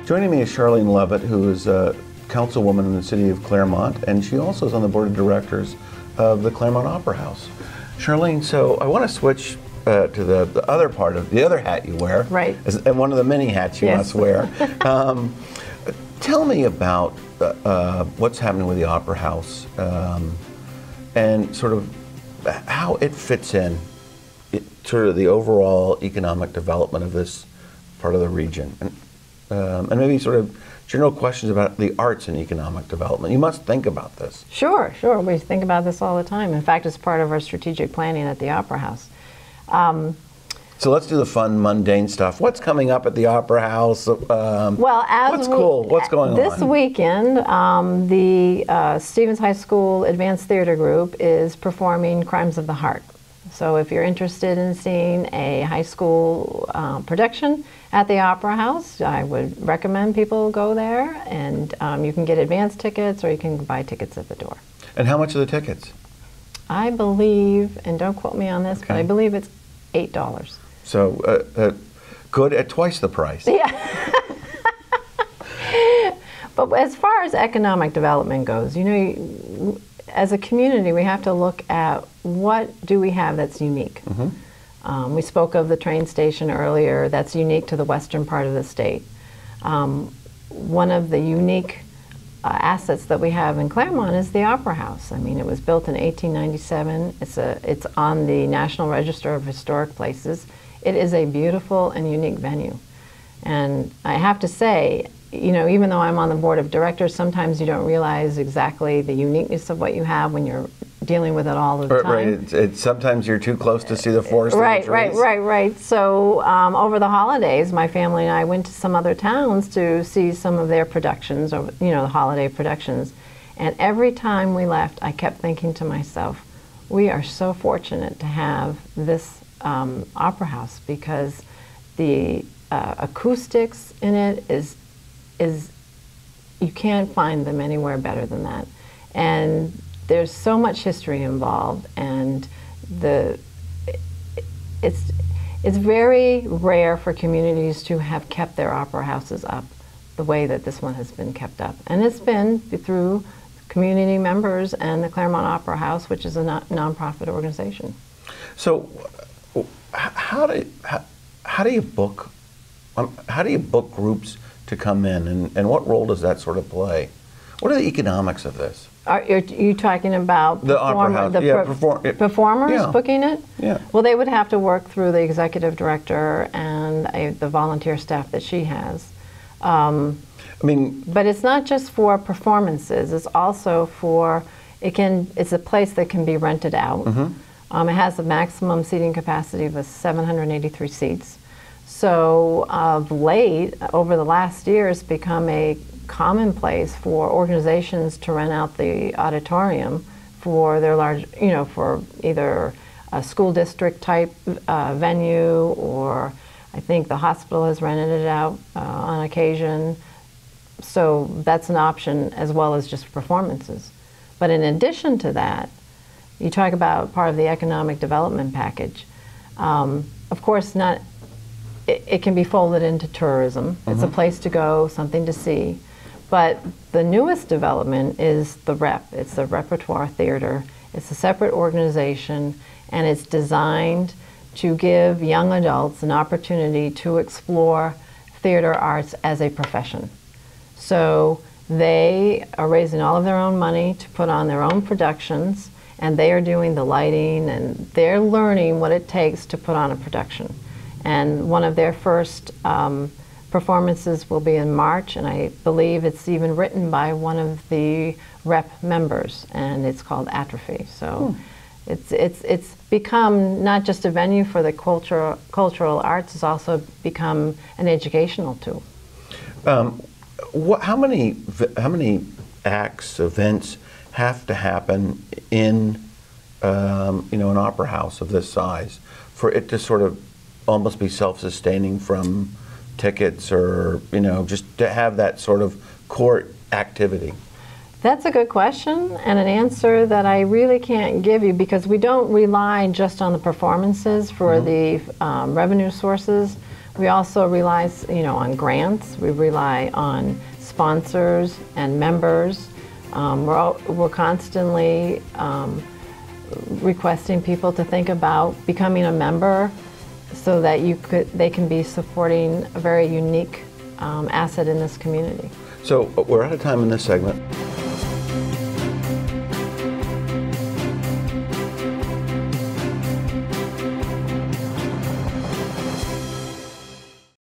Joining me is Charlene Lovett, who is a councilwoman in the city of Claremont, and she also is on the board of directors of the Claremont Opera House. Charlene, so I want to switch to the other part of the other hat you wear, right? And one of the many hats you must wear. Tell me about what's happening with the Opera House and sort of how it fits in sort of the overall economic development of this part of the region, and maybe sort of general questions about the arts and economic development. You must think about this. Sure. We think about this all the time. In fact, it's part of our strategic planning at the Opera House. So let's do the fun, mundane stuff. What's coming up at the Opera House? What's cool? What's going on? This weekend, the Stevens High School Advanced Theater Group is performing Crimes of the Heart. So if you're interested in seeing a high school production at the Opera House, I would recommend people go there, and you can get advance tickets or you can buy tickets at the door. And how much are the tickets? I believe, and don't quote me on this, but I believe it's $8. So good at twice the price. Yeah. But as far as economic development goes, you know, as a community, we have to look at what do we have that's unique. We spoke of the train station earlier. That's unique to the western part of the state. One of the unique assets that we have in Claremont is the Opera House. I mean, it was built in 1897. It's on the National Register of Historic Places. It is a beautiful and unique venue. And I have to say, you know, even though I'm on the board of directors, sometimes you don't realize exactly the uniqueness of what you have when you're dealing with it all the time. Right. Sometimes you're too close to see the forest. Right. So over the holidays, my family and I went to some other towns to see some of their productions, or you know, the holiday productions. And every time we left, I kept thinking to myself, we are so fortunate to have this opera house, because the acoustics in it is you can't find them anywhere better than that. And there's so much history involved, and it's very rare for communities to have kept their opera houses up the way that this one has been kept up. And it's been through community members and the Claremont Opera House, which is a nonprofit organization. So how do you book groups to come in, and what role does that sort of play? What are the economics of this? Are you talking about the Opera House? Performers booking it? Yeah. Well, they would have to work through the executive director and the volunteer staff that she has. But it's not just for performances. It's also for it's a place that can be rented out. It has a maximum seating capacity of 783 seats. So of late, over the last year, it's become a commonplace for organizations to rent out the auditorium for their large, you know, for either a school district type venue, or I think the hospital has rented it out on occasion. So that's an option, as well as just performances. But in addition to that, you talk about part of the economic development package. Of course, it can be folded into tourism. It's a place to go, something to see. But the newest development is the REP. It's the Repertoire Theater. It's a separate organization, and it's designed to give young adults an opportunity to explore theater arts as a profession. So they are raising all of their own money to put on their own productions, and they are doing the lighting, and they're learning what it takes to put on a production. And one of their first performances will be in March, and I believe it's even written by one of the REP members, and it's called Atrophy. So it's become not just a venue for the cultural arts, it's also become an educational tool. How many acts, events have to happen in an opera house of this size for it to sort of almost be self-sustaining from tickets, or just to have that sort of core activity? That's a good question, and an answer that I really can't give you, because we don't rely just on the performances for the revenue sources. We also rely, on grants. We rely on sponsors and members. We're constantly requesting people to think about becoming a member so that they can be supporting a very unique asset in this community. So we're out of time in this segment.